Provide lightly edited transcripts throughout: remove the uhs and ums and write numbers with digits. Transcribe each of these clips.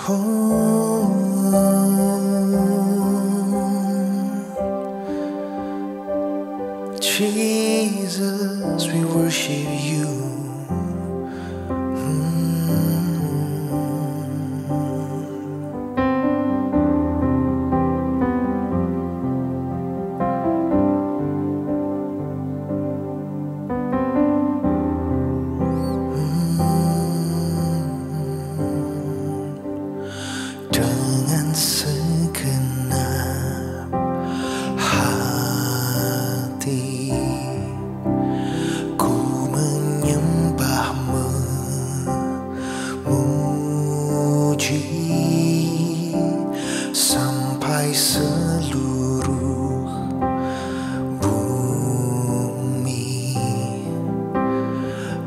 Oh, Jesus, we worship you. Dengan segenap hati ku menyembah, memuji sampai seluruh bumi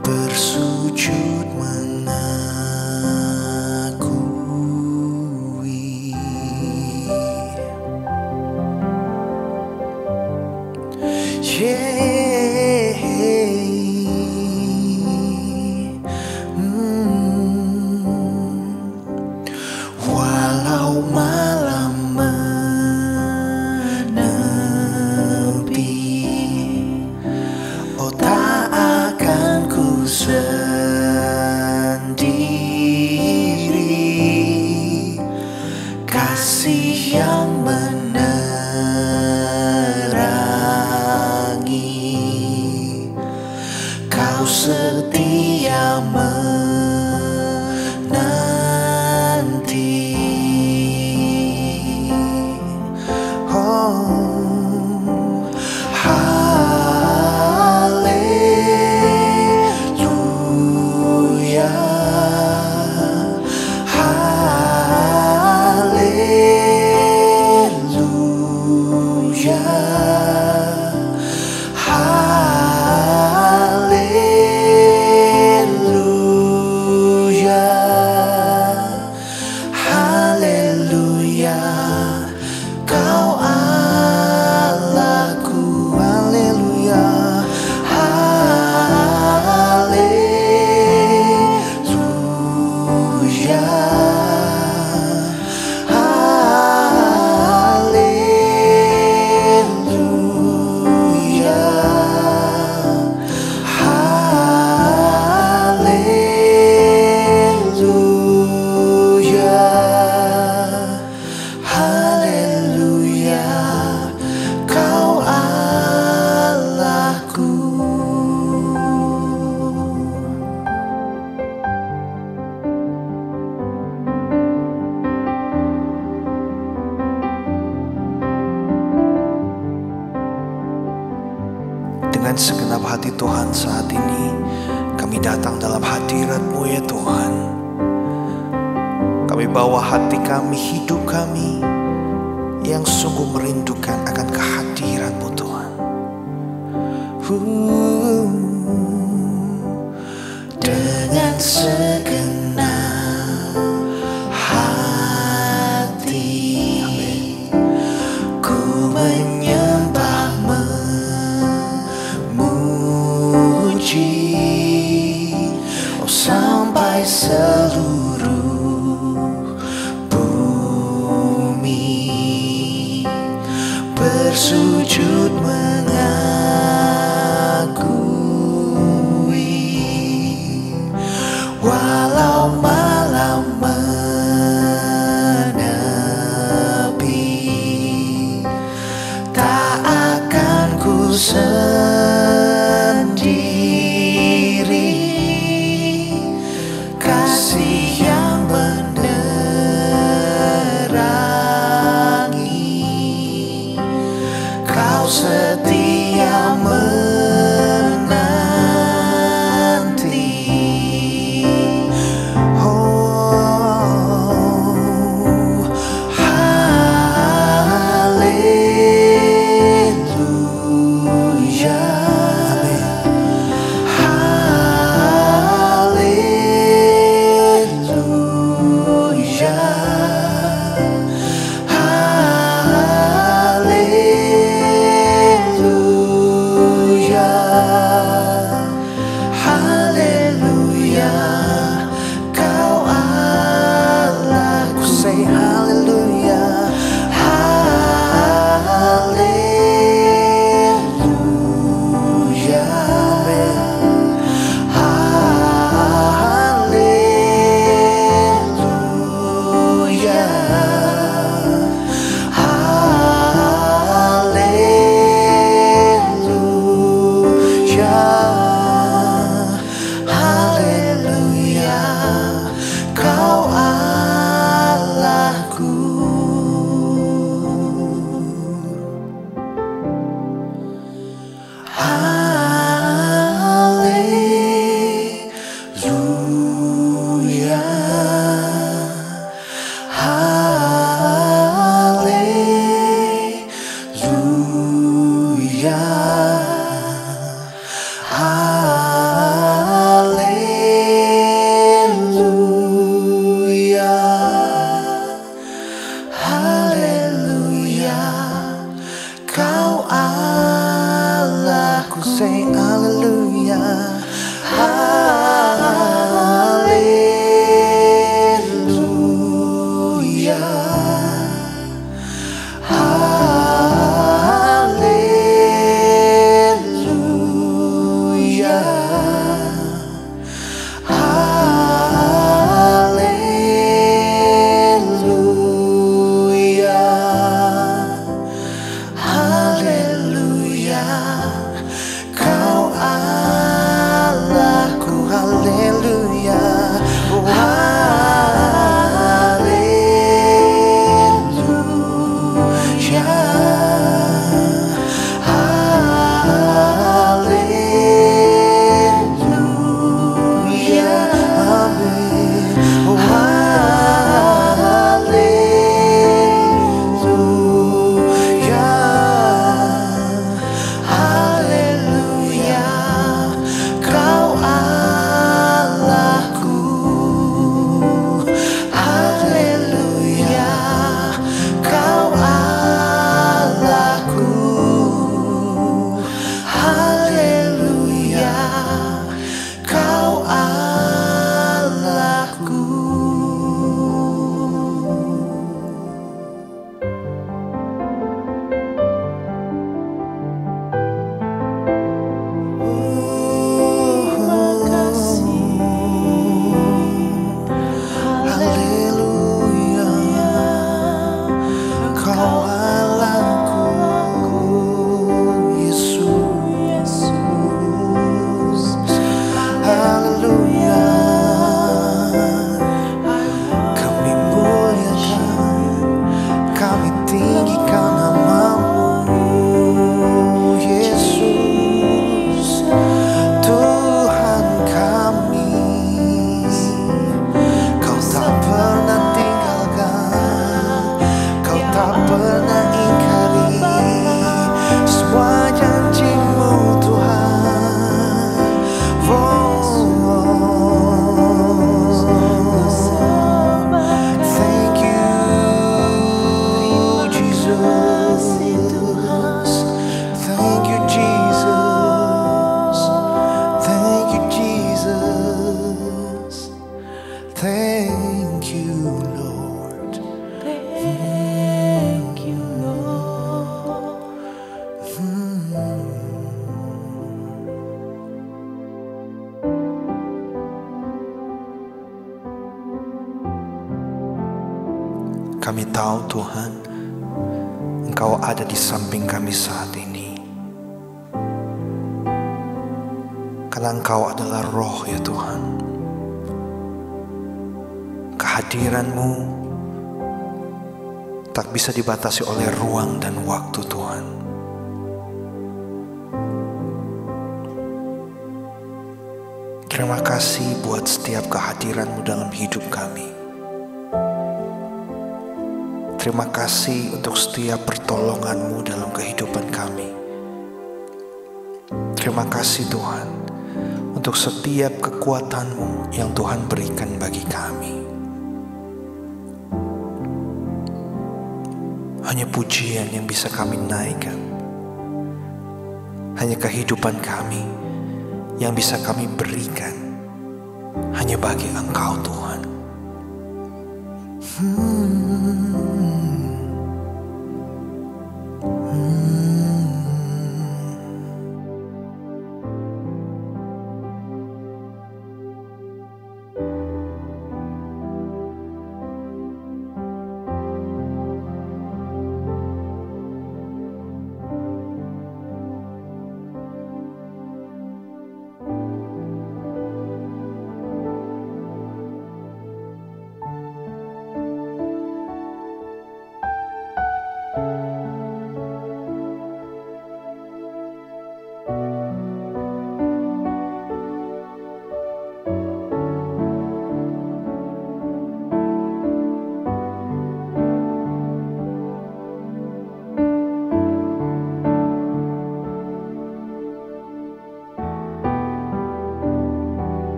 bersujud Walau malam menepi, oh tak akan ku sendiri. Kasih yang menerangi, Kau setia menanti. Oh, haleluya, haleluya, haleluya, Kau Allahku, haleluya, haleluya, haleluya, haleluya, Kau Allahku. Dengan segenap hati Tuhan, saat ini kami datang dalam hadirat-Mu ya Tuhan. Kami bawa hati kami, hidup kami yang sungguh merindukan akan kehadirat-Mu Tuhan. Dengan segenap hati ku menyembah, memuji, oh sampai seluruh bumi bersujud mengakui. Walau malam menepi, tak akan ku sendiri. Kasih yang menerangi, Kau setia menanti. Oh, haleluya, haleluya, haleluya, Kau Allahku. Kami tahu Tuhan, Engkau ada di samping kami saat ini. Karena Engkau adalah Roh ya Tuhan. Kehadiran-Mu tak bisa dibatasi oleh ruang dan waktu Tuhan. Terima kasih buat setiap kehadiran-Mu dalam hidup kami. Terima kasih untuk setiap pertolongan-Mu dalam kehidupan kami. Terima kasih Tuhan untuk setiap kekuatan-Mu yang Tuhan berikan bagi kami. Hanya pujian yang bisa kami naikkan. Hanya kehidupan kami yang bisa kami berikan hanya bagi Engkau Tuhan.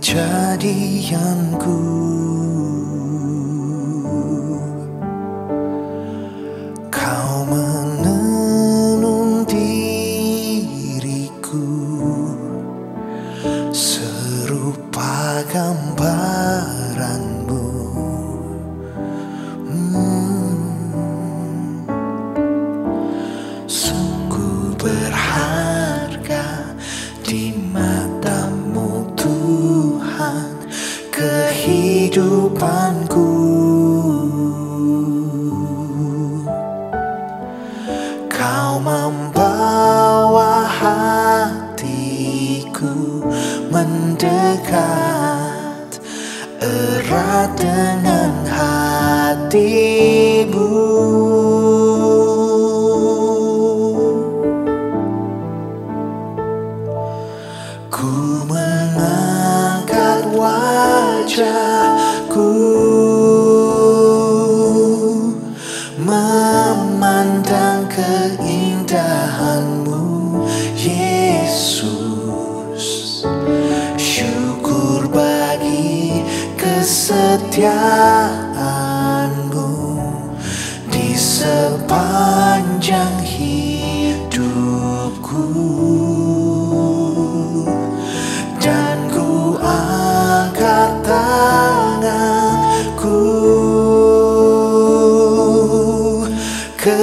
Kejadianku, Kau menenun diriku serupa gambaran-Mu. Sungguh berharga di mata-Mu Tuhan kehidupanku. Kau membawa hatiku mendekat erat dengan hati-Mu. Ku mengangkat wajahku memandang keindahan-Mu, Yesus. Syukur bagi kesetiaan-Mu di sepanjang hidupku. Dan ku angkat tanganku ke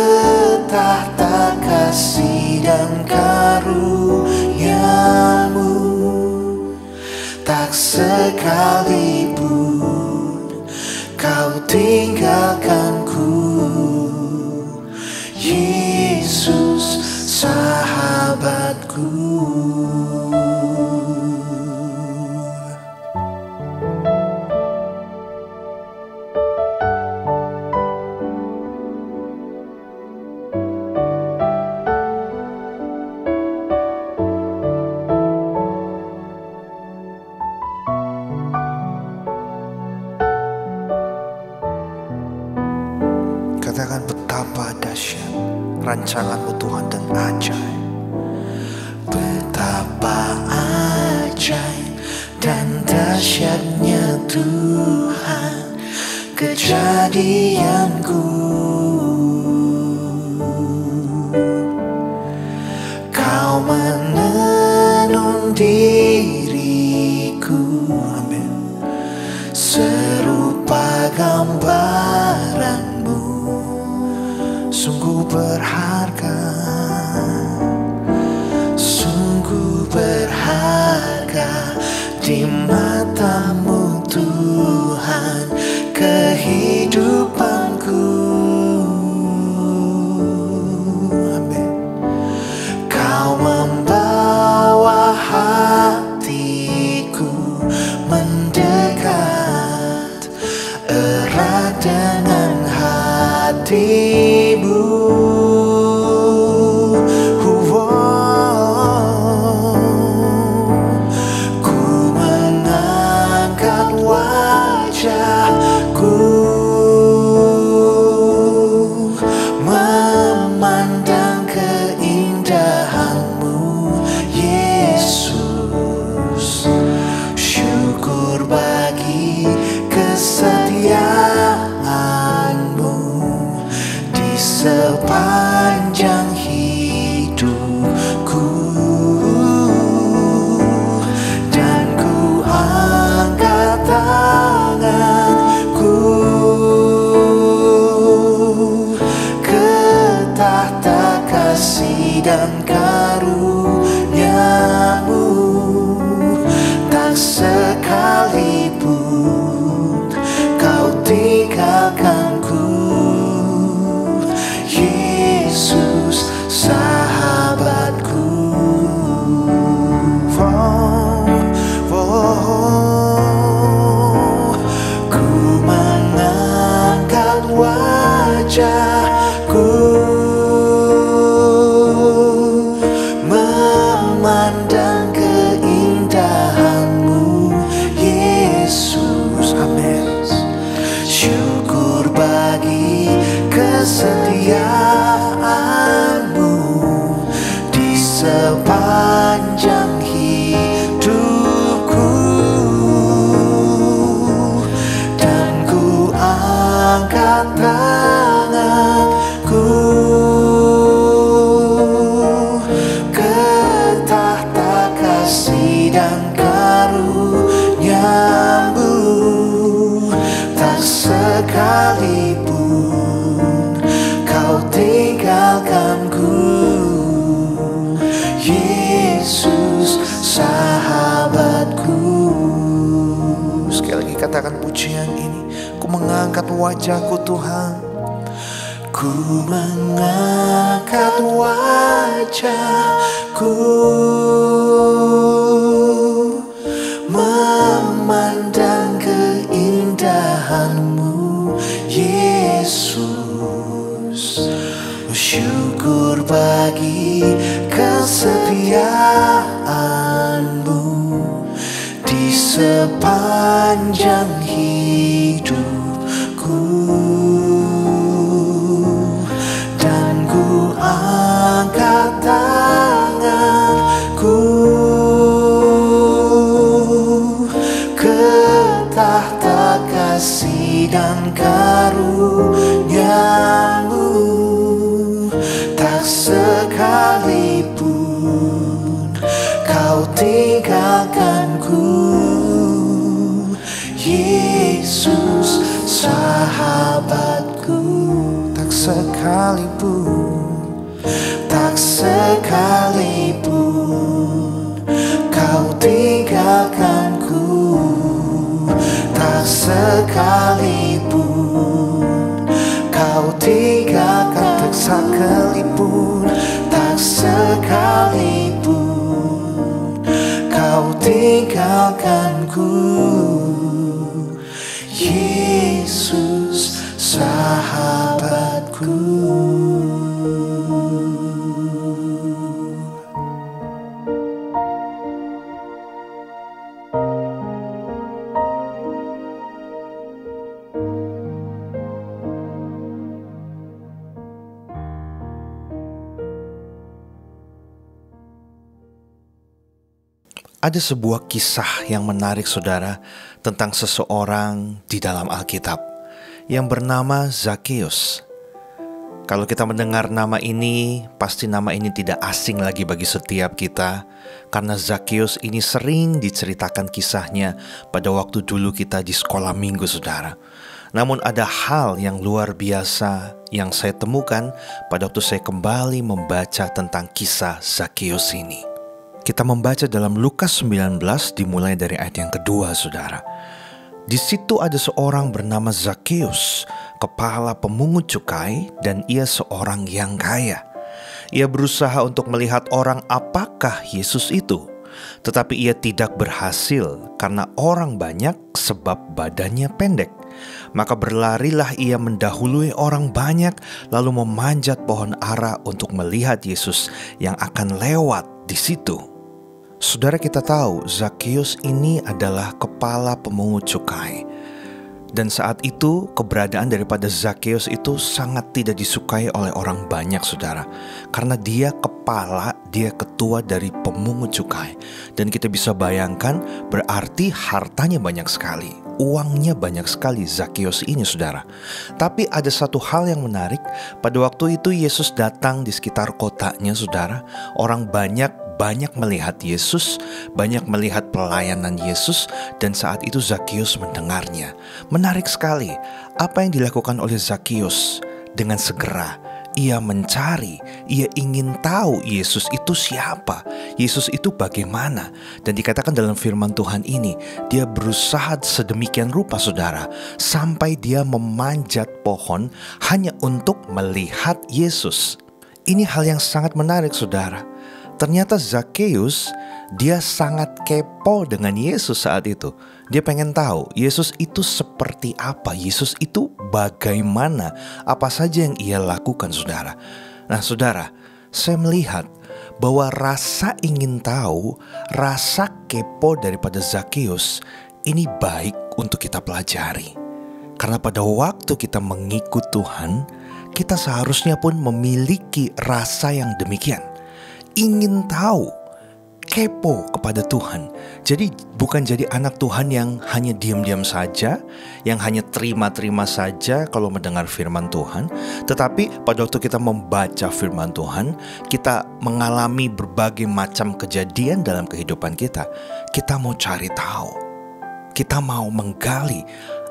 tahta kasih dan karunia-Mu. Tak sekalipun Kau tinggalkanku, Yesus sahabatku. Katakan betapa dahsyat rancangan-Mu Tuhan dan ajaib. Betapa ajaib dan dahsyatnya Tuhan kejadianku. Kau menenun diriku, amin, serupa gambaran-Mu. sungguh berharga, sungguh berharga di matamu Tuhan kehidupanku. Amin. Kau membawa hatiku mendekat erat dengan hatimu. Sepanjang hidupku, dan ku angkat tanganku ke tahta kasih dan karuniamu. Tak sekalipun kau tinggalkanku, Yesus sahabatku. Ku mengangkat wajahku memandang keindahanmu, Yesus. Amin. Syukur bagi kesetiaanmu di sepanjang hidupku, dan ku angkat tanganku ke tahta kasih dan karuniamu. Tak sekalipun kau tinggalkanku, Yesus sahabatku. Sekali lagi katakan pujian ini. Ku mengangkat wajahku Tuhan, ku mengangkat wajahku memandang keindahanmu, Yesus. Syukur bagi kesetiaanmu di sepanjang hidupku, dan ku angkat tanganku ke tahta kasih dan karuniamu. Tak sekalipun kau tinggalkanku, Yesus sahabatku. Tak sekalipun, tak sekalipun kau tinggalkanku, tak sekalipun kau tinggalkan, tak sekalipun, tak sekalipun kau tinggalkanku, Yesus sahabatku. Ada sebuah kisah yang menarik saudara tentang seseorang di dalam Alkitab yang bernama Zakeus. Kalau kita mendengar nama ini, pasti nama ini tidak asing lagi bagi setiap kita, karena Zakheus ini sering diceritakan kisahnya pada waktu dulu kita di sekolah minggu, saudara. Namun ada hal yang luar biasa yang saya temukan pada waktu saya kembali membaca tentang kisah Zakheus ini. Kita membaca dalam Lukas 19 dimulai dari ayat yang kedua, saudara. Di situ ada seorang bernama Zakheus, kepala pemungut cukai, dan ia seorang yang kaya. Ia berusaha untuk melihat orang apakah Yesus itu, tetapi ia tidak berhasil karena orang banyak sebab badannya pendek. Maka berlarilah ia mendahului orang banyak, lalu memanjat pohon ara untuk melihat Yesus yang akan lewat di situ. Saudara, kita tahu Zakheus ini adalah kepala pemungut cukai. Dan saat itu keberadaan daripada Zakheus itu sangat tidak disukai oleh orang banyak, saudara. Karena dia kepala, dia ketua dari pemungut cukai. Dan kita bisa bayangkan berarti hartanya banyak sekali. Uangnya banyak sekali Zakheus ini, saudara. Tapi ada satu hal yang menarik. Pada waktu itu Yesus datang di sekitar kotanya, saudara. Orang banyak melihat Yesus, banyak melihat pelayanan Yesus, dan saat itu Zakheus mendengarnya. Menarik sekali apa yang dilakukan oleh Zakheus. Dengan segera ia mencari, ia ingin tahu Yesus itu siapa, Yesus itu bagaimana. Dan dikatakan dalam firman Tuhan ini, dia berusaha sedemikian rupa, saudara, sampai dia memanjat pohon hanya untuk melihat Yesus. Ini hal yang sangat menarik, saudara. Ternyata Zakheus, dia sangat kepo dengan Yesus saat itu. Dia pengen tahu Yesus itu seperti apa, Yesus itu bagaimana, apa saja yang ia lakukan, saudara. Nah, saudara, saya melihat bahwa rasa ingin tahu, rasa kepo daripada Zakheus ini baik untuk kita pelajari. Karena pada waktu kita mengikut Tuhan, kita seharusnya pun memiliki rasa yang demikian. Ingin tahu, kepo kepada Tuhan. Jadi bukan jadi anak Tuhan yang hanya diam-diam saja, yang hanya terima-terima saja kalau mendengar firman Tuhan. Tetapi pada waktu kita membaca firman Tuhan, kita mengalami berbagai macam kejadian dalam kehidupan kita. Kita mau cari tahu, kita mau menggali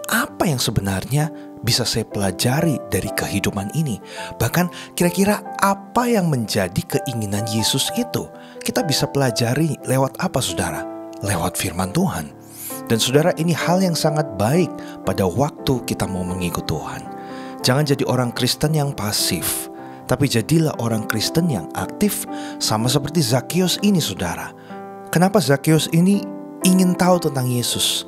apa yang sebenarnya bisa saya pelajari dari kehidupan ini. Bahkan kira-kira apa yang menjadi keinginan Yesus itu, kita bisa pelajari lewat apa, saudara? Lewat firman Tuhan. Dan saudara, ini hal yang sangat baik pada waktu kita mau mengikut Tuhan. Jangan jadi orang Kristen yang pasif, tapi jadilah orang Kristen yang aktif, sama seperti Zakheus ini, saudara. Kenapa Zakheus ini ingin tahu tentang Yesus?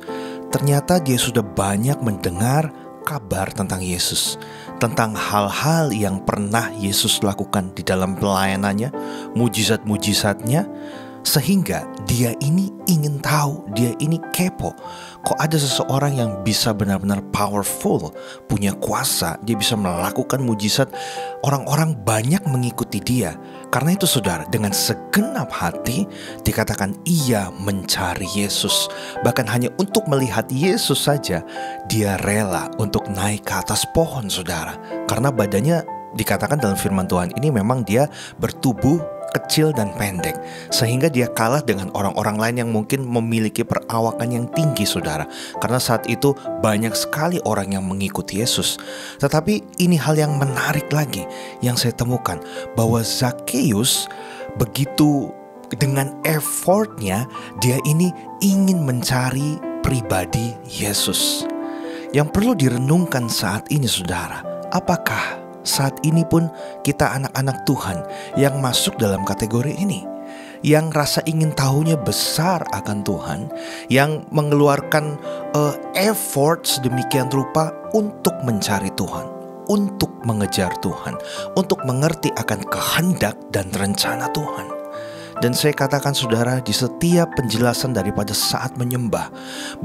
Ternyata dia sudah banyak mendengar kabar tentang Yesus, tentang hal-hal yang pernah Yesus lakukan di dalam pelayanannya, mujizat-mujizatnya, sehingga dia ini ingin tahu, dia ini kepo. Kok ada seseorang yang bisa benar-benar powerful, punya kuasa, dia bisa melakukan mujizat, orang-orang banyak mengikuti dia. Karena itu, saudara, dengan segenap hati dikatakan ia mencari Yesus. Bahkan hanya untuk melihat Yesus saja, dia rela untuk naik ke atas pohon, saudara. Karena badannya dikatakan dalam firman Tuhan ini memang dia bertubuh kecil dan pendek, sehingga dia kalah dengan orang-orang lain yang mungkin memiliki perawakan yang tinggi, saudara. Karena saat itu banyak sekali orang yang mengikuti Yesus. Tetapi ini hal yang menarik lagi yang saya temukan, bahwa Zakheus begitu dengan effortnya, dia ini ingin mencari pribadi Yesus. Yang perlu direnungkan saat ini, saudara, apakah saat ini pun kita anak-anak Tuhan yang masuk dalam kategori ini, yang rasa ingin tahunya besar akan Tuhan, yang mengeluarkan effort sedemikian rupa untuk mencari Tuhan, untuk mengejar Tuhan, untuk mengerti akan kehendak dan rencana Tuhan. Dan saya katakan, saudara, di setiap penjelasan daripada saat menyembah,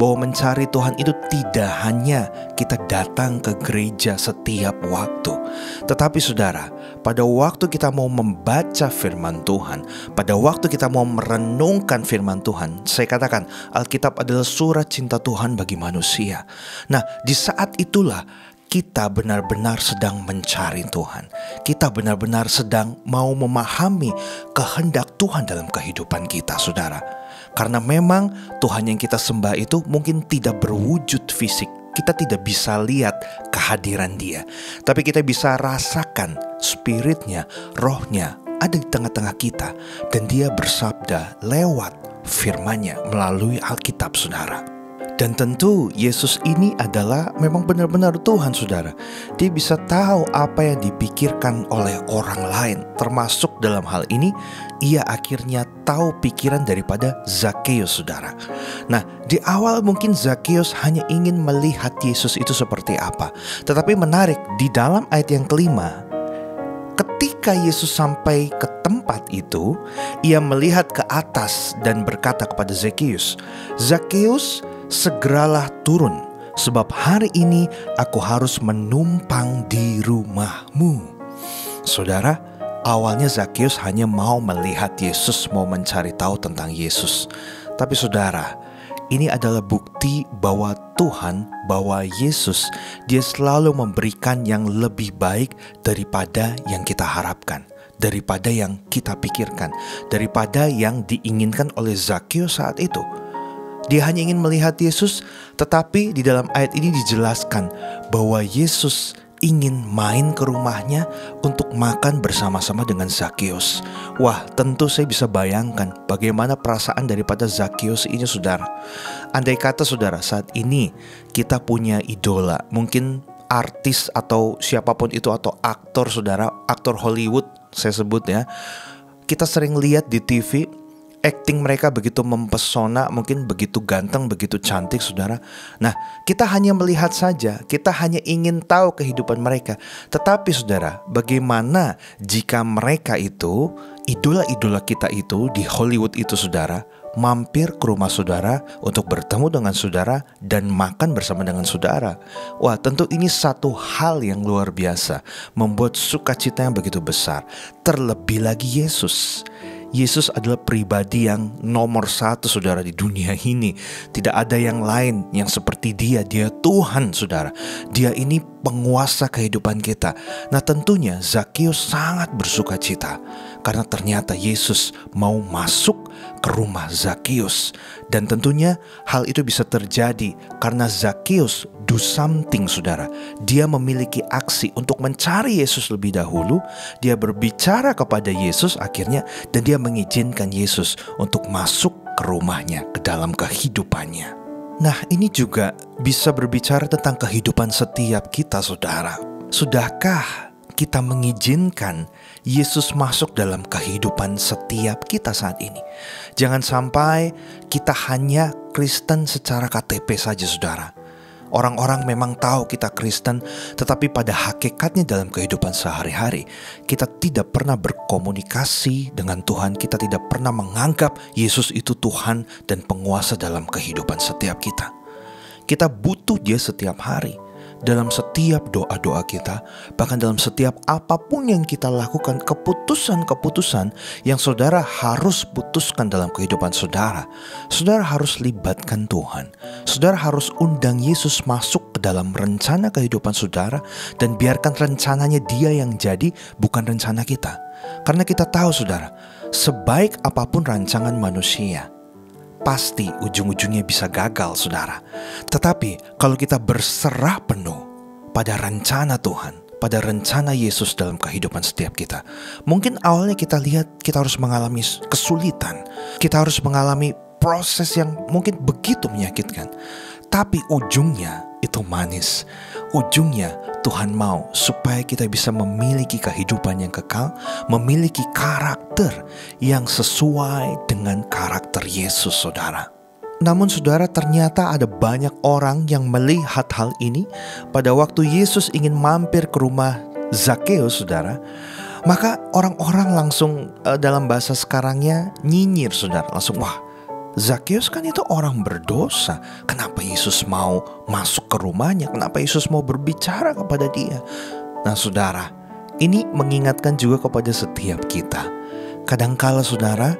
bahwa mencari Tuhan itu tidak hanya kita datang ke gereja setiap waktu. Tetapi, saudara, pada waktu kita mau membaca firman Tuhan, pada waktu kita mau merenungkan firman Tuhan, saya katakan Alkitab adalah surat cinta Tuhan bagi manusia. Nah, di saat itulah kita benar-benar sedang mencari Tuhan. Kita benar-benar sedang mau memahami kehendak Tuhan dalam kehidupan kita, saudara. Karena memang Tuhan yang kita sembah itu mungkin tidak berwujud fisik. Kita tidak bisa lihat kehadiran Dia, tapi kita bisa rasakan spiritnya, rohnya ada di tengah-tengah kita. Dan Dia bersabda lewat firman-Nya melalui Alkitab, saudara. Dan tentu Yesus ini adalah memang benar-benar Tuhan, saudara. Dia bisa tahu apa yang dipikirkan oleh orang lain. Termasuk dalam hal ini, Ia akhirnya tahu pikiran daripada Zakheus, saudara. Nah, di awal mungkin Zakheus hanya ingin melihat Yesus itu seperti apa. Tetapi menarik, di dalam ayat yang kelima, ketika Yesus sampai ke tempat itu, Ia melihat ke atas dan berkata kepada Zakheus, "Zakheus, segeralah turun, sebab hari ini aku harus menumpang di rumahmu." Saudara, awalnya Zakheus hanya mau melihat Yesus, mau mencari tahu tentang Yesus. Tapi saudara, ini adalah bukti bahwa Tuhan, bahwa Yesus, Dia selalu memberikan yang lebih baik daripada yang kita harapkan, daripada yang kita pikirkan, daripada yang diinginkan oleh Zakheus saat itu. Dia hanya ingin melihat Yesus, tetapi di dalam ayat ini dijelaskan bahwa Yesus ingin main ke rumahnya untuk makan bersama-sama dengan Zakheus. Wah, tentu saya bisa bayangkan bagaimana perasaan daripada Zakheus ini, saudara. Andai kata, saudara, saat ini kita punya idola, mungkin artis atau siapapun itu, atau aktor, saudara, aktor Hollywood saya sebut ya. Kita sering lihat di TV, acting mereka begitu mempesona, mungkin begitu ganteng, begitu cantik, saudara. Nah, kita hanya melihat saja, kita hanya ingin tahu kehidupan mereka. Tetapi saudara, bagaimana jika mereka itu, idola-idola kita itu di Hollywood itu, saudara, mampir ke rumah saudara untuk bertemu dengan saudara dan makan bersama dengan saudara? Wah, tentu ini satu hal yang luar biasa, membuat sukacita yang begitu besar. Terlebih lagi Yesus adalah pribadi yang nomor satu, saudara, di dunia ini. Tidak ada yang lain yang seperti Dia. Dia Tuhan, saudara. Dia ini penguasa kehidupan kita. Nah, tentunya Zakheus sangat bersuka cita karena ternyata Yesus mau masuk ke rumah Zakheus. Dan tentunya hal itu bisa terjadi karena Zakheus do something, saudara. Dia memiliki aksi untuk mencari Yesus lebih dahulu. Dia berbicara kepada Yesus akhirnya, dan dia mengizinkan Yesus untuk masuk ke rumahnya, ke dalam kehidupannya. Nah, ini juga bisa berbicara tentang kehidupan setiap kita, saudara. Sudahkah kita mengizinkan Yesus masuk dalam kehidupan setiap kita saat ini? Jangan sampai kita hanya Kristen secara KTP saja, saudara. Orang-orang memang tahu kita Kristen, tetapi pada hakikatnya dalam kehidupan sehari-hari kita tidak pernah berkomunikasi dengan Tuhan. Kita tidak pernah menganggap Yesus itu Tuhan dan penguasa dalam kehidupan setiap kita. Kita butuh Dia setiap hari, dalam setiap doa-doa kita, bahkan dalam setiap apapun yang kita lakukan, keputusan-keputusan yang saudara harus putuskan dalam kehidupan saudara. Saudara harus libatkan Tuhan. Saudara harus undang Yesus masuk ke dalam rencana kehidupan saudara, dan biarkan rencananya Dia yang jadi, bukan rencana kita. Karena kita tahu, saudara, sebaik apapun rancangan manusia, pasti ujung-ujungnya bisa gagal, saudara. Tetapi kalau kita berserah penuh pada rencana Tuhan, pada rencana Yesus dalam kehidupan setiap kita, mungkin awalnya kita lihat kita harus mengalami kesulitan, kita harus mengalami proses yang mungkin begitu menyakitkan. Tapi ujungnya itu manis. Ujungnya Tuhan mau supaya kita bisa memiliki kehidupan yang kekal, memiliki karakter yang sesuai dengan karakter Yesus, saudara. Namun saudara, ternyata ada banyak orang yang melihat hal ini pada waktu Yesus ingin mampir ke rumah Zakheus, saudara. Maka orang-orang langsung dalam bahasa sekarangnya nyinyir, saudara. Langsung, wah, Zakheus kan itu orang berdosa. Kenapa Yesus mau masuk ke rumahnya? Kenapa Yesus mau berbicara kepada dia? Nah, saudara, ini mengingatkan juga kepada setiap kita. Kadangkala, saudara,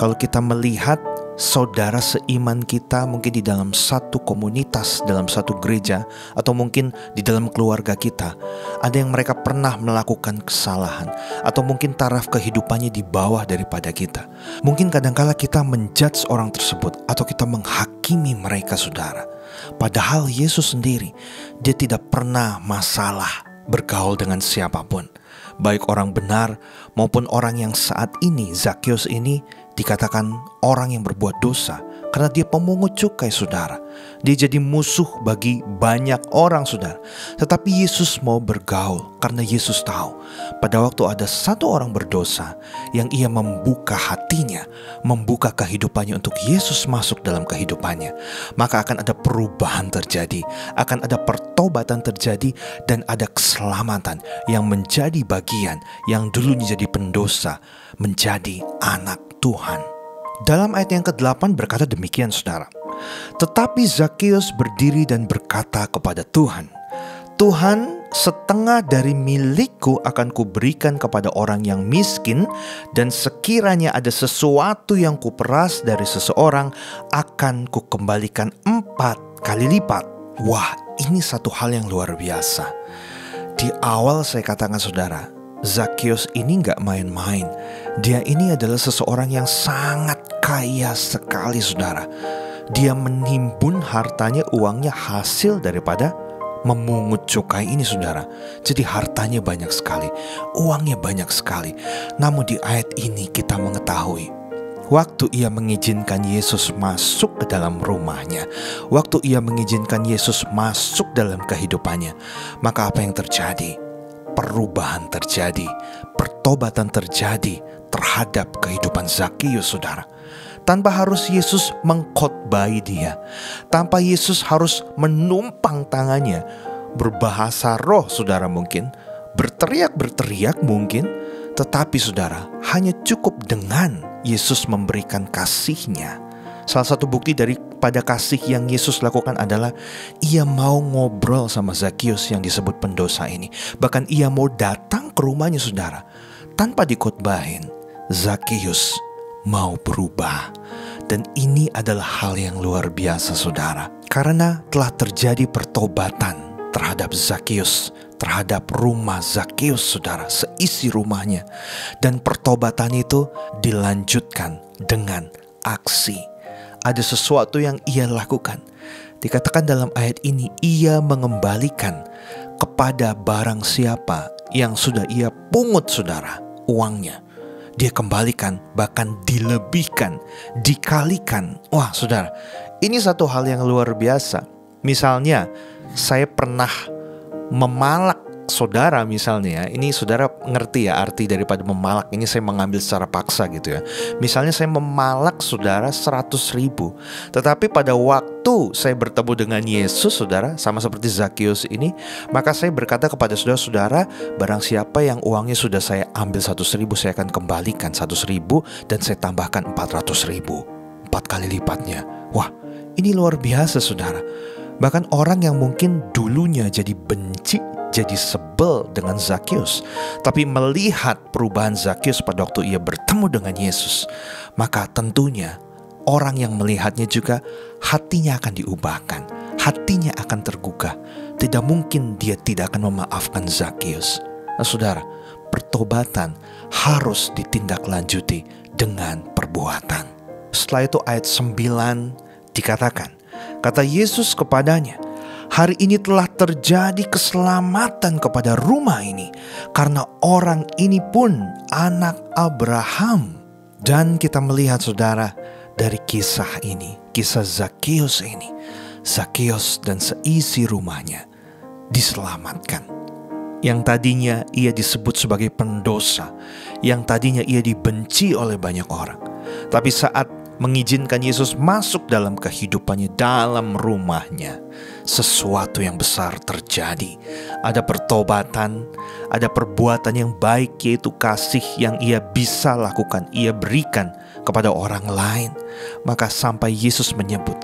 kalau kita melihat saudara seiman kita mungkin di dalam satu komunitas, dalam satu gereja, atau mungkin di dalam keluarga kita, ada yang mereka pernah melakukan kesalahan, atau mungkin taraf kehidupannya di bawah daripada kita. Mungkin kadangkala kita menjudge orang tersebut, atau kita menghakimi mereka, saudara. Padahal Yesus sendiri, dia tidak pernah masalah bergaul dengan siapapun, baik orang benar maupun orang yang saat ini, Zakheus ini dikatakan orang yang berbuat dosa karena dia pemungut cukai, saudara. Dia jadi musuh bagi banyak orang, saudara. Tetapi Yesus mau bergaul karena Yesus tahu pada waktu ada satu orang berdosa yang ia membuka hatinya, membuka kehidupannya untuk Yesus masuk dalam kehidupannya, maka akan ada perubahan terjadi, akan ada pertobatan terjadi, dan ada keselamatan yang menjadi bagian yang dulunya jadi pendosa menjadi anak Tuhan. Dalam ayat yang ke-8 berkata demikian, saudara. Tetapi Zakheus berdiri dan berkata kepada Tuhan, Tuhan, setengah dari milikku akan kuberikan kepada orang yang miskin, dan sekiranya ada sesuatu yang kuperas dari seseorang, akan kukembalikan 4 kali lipat. Wah, ini satu hal yang luar biasa. Di awal saya katakan, saudara, Zakheus ini gak main-main. Dia ini adalah seseorang yang sangat kaya sekali, saudara. Dia menimbun hartanya, uangnya hasil daripada memungut cukai ini, saudara. Jadi hartanya banyak sekali, uangnya banyak sekali. Namun di ayat ini kita mengetahui, waktu ia mengizinkan Yesus masuk ke dalam rumahnya, waktu ia mengizinkan Yesus masuk dalam kehidupannya, maka apa yang terjadi? Perubahan terjadi, pertobatan terjadi terhadap kehidupan Zakheus, saudara. Tanpa harus Yesus mengkhotbahi dia, tanpa Yesus harus menumpang tangannya, berbahasa roh, saudara, mungkin berteriak mungkin, tetapi saudara, hanya cukup dengan Yesus memberikan kasih-Nya. Salah satu bukti daripada kasih yang Yesus lakukan adalah ia mau ngobrol sama Zakheus yang disebut pendosa ini. Bahkan ia mau datang ke rumahnya, saudara. Tanpa dikhotbahin, Zakheus mau berubah. Dan ini adalah hal yang luar biasa, saudara. Karena telah terjadi pertobatan terhadap Zakheus, terhadap rumah Zakheus, saudara, seisi rumahnya. Dan pertobatan itu dilanjutkan dengan aksi. Ada sesuatu yang ia lakukan. Dikatakan dalam ayat ini, ia mengembalikan kepada barang siapa yang sudah ia pungut, saudara, uangnya. Dia kembalikan, bahkan dilebihkan, dikalikan. Wah, saudara, ini satu hal yang luar biasa. Misalnya, saya pernah memalak saudara, misalnya, ini saudara ngerti ya arti daripada memalak ini, saya mengambil secara paksa gitu ya. Misalnya saya memalak saudara 100.000, tetapi pada waktu saya bertemu dengan Yesus, saudara, sama seperti Zakheus ini, maka saya berkata kepada saudara-saudara, barang siapa yang uangnya sudah saya ambil 100.000, saya akan kembalikan 100.000 dan saya tambahkan 400.000, 4 kali lipatnya. Wah, ini luar biasa, saudara. Bahkan orang yang mungkin dulunya jadi benci, jadi sebel dengan Zakheus, tapi melihat perubahan Zakheus pada waktu ia bertemu dengan Yesus, maka tentunya orang yang melihatnya juga hatinya akan diubahkan, hatinya akan tergugah. Tidak mungkin dia tidak akan memaafkan Zakheus. Nah, saudara, pertobatan harus ditindaklanjuti dengan perbuatan. Setelah itu ayat 9 dikatakan, kata Yesus kepadanya, hari ini telah terjadi keselamatan kepada rumah ini, karena orang ini pun anak Abraham. Dan kita melihat, saudara, dari kisah ini, kisah Zakheus ini, Zakheus dan seisi rumahnya diselamatkan. Yang tadinya ia disebut sebagai pendosa, yang tadinya ia dibenci oleh banyak orang, tapi saat mengizinkan Yesus masuk dalam kehidupannya, dalam rumahnya, sesuatu yang besar terjadi. Ada pertobatan, ada perbuatan yang baik, yaitu kasih yang ia bisa lakukan, ia berikan kepada orang lain. Maka sampai Yesus menyebut,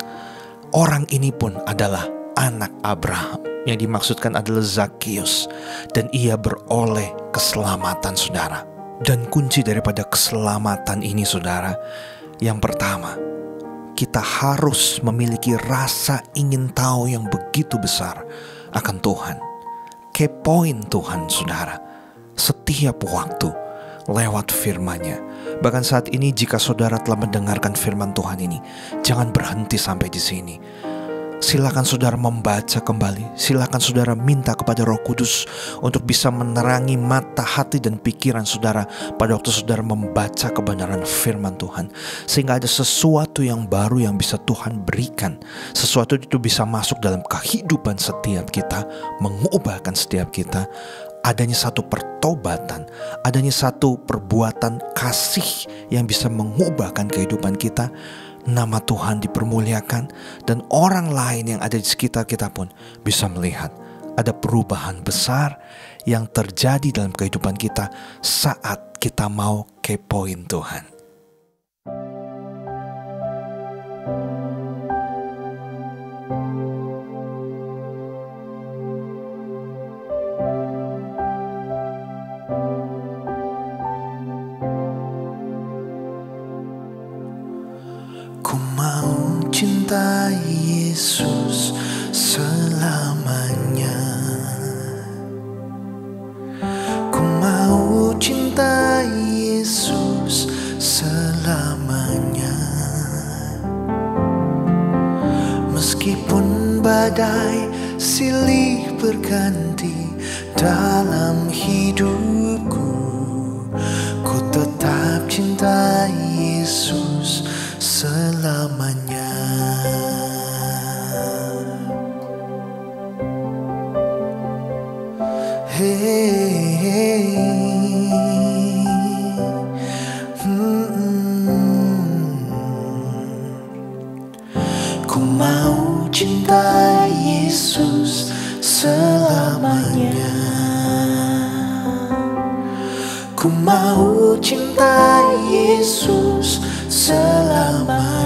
orang ini pun adalah anak Abraham. Yang dimaksudkan adalah Zakheus, dan ia beroleh keselamatan, saudara. Dan kunci daripada keselamatan ini, saudara, yang pertama, kita harus memiliki rasa ingin tahu yang begitu besar akan Tuhan. Kepoin Tuhan, saudara, setiap waktu lewat firman-Nya. Bahkan saat ini jika saudara telah mendengarkan firman Tuhan ini, jangan berhenti sampai di sini. Silakan saudara membaca kembali. Silakan saudara minta kepada Roh Kudus untuk bisa menerangi mata, hati, dan pikiran saudara pada waktu saudara membaca kebenaran firman Tuhan. Sehingga ada sesuatu yang baru yang bisa Tuhan berikan. Sesuatu itu bisa masuk dalam kehidupan setiap kita, mengubahkan setiap kita. Adanya satu pertobatan, adanya satu perbuatan kasih yang bisa mengubahkan kehidupan kita. Nama Tuhan dipermuliakan, dan orang lain yang ada di sekitar kita pun bisa melihat ada perubahan besar yang terjadi dalam kehidupan kita saat kita mau kepoin Tuhan. Ku mau cintai Yesus selamanya. Ku mau cintai Yesus selamanya. Meskipun badai silih berganti dalam hidupku, ku tetap cintai Yesus selamanya. Hey, Ku mau cintai Yesus selamanya. Ku mau cintai Yesus selamanya.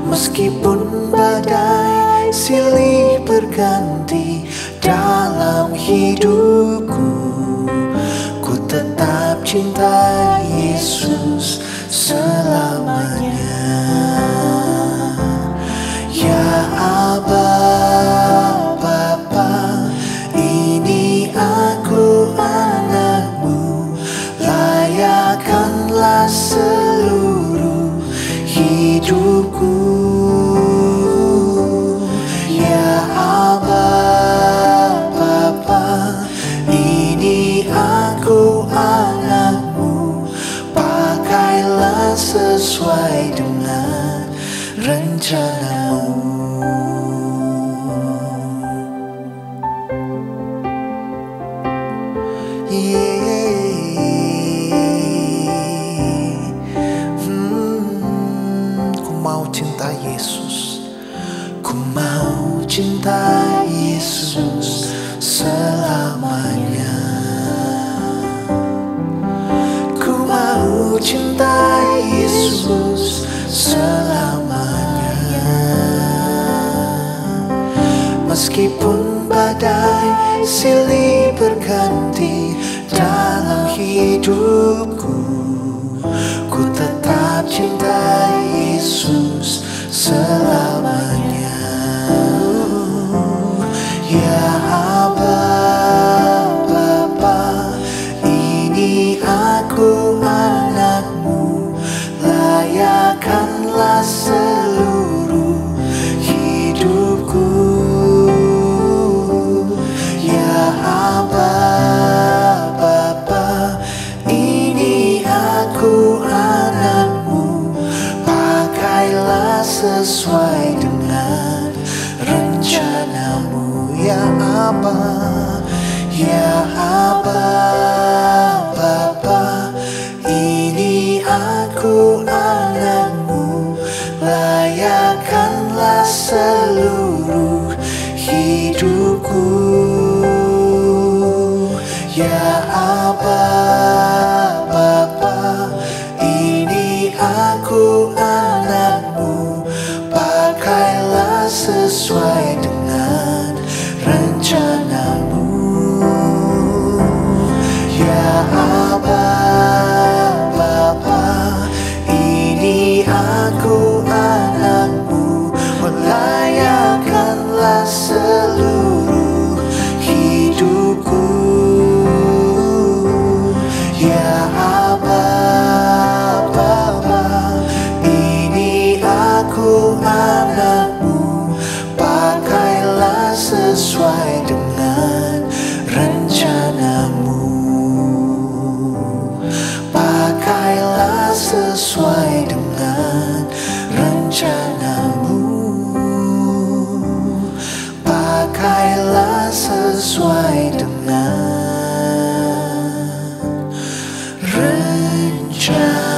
Meskipun badai silih berganti dalam hidupku, ku tetap cintai Yesus selamanya. Ya Aba, Bapa, ini aku anakmu, layakkanlah seluruh hidupku. Ya Aba, Bapa, ini aku anakmu, pakailah sesuai dengan rencanamu. Ku mau cintai Yesus. Ku mau cintai Yesus selamanya. Ku mau cintai Yesus selamanya. Meskipun badai silih berganti dalam hidupku, ku tetap cintai Yesus selamanya. Ya Aba, Bapa, ini aku anakmu, layakkanlah seluruh hidupku. Ya Aba, Bapa, ini aku anakmu, pakailah sesuai dengan rencanamu. Ya Aba, ya Aba, Bapa, ini aku anakmu, layakkanlah seluruh hidupku. Ya Aba, Bapa, ini aku anakmu, pakailah sesuai dengan rencanamu. Ya Aba, Bapa, pakailah sesuai dengan rencanamu.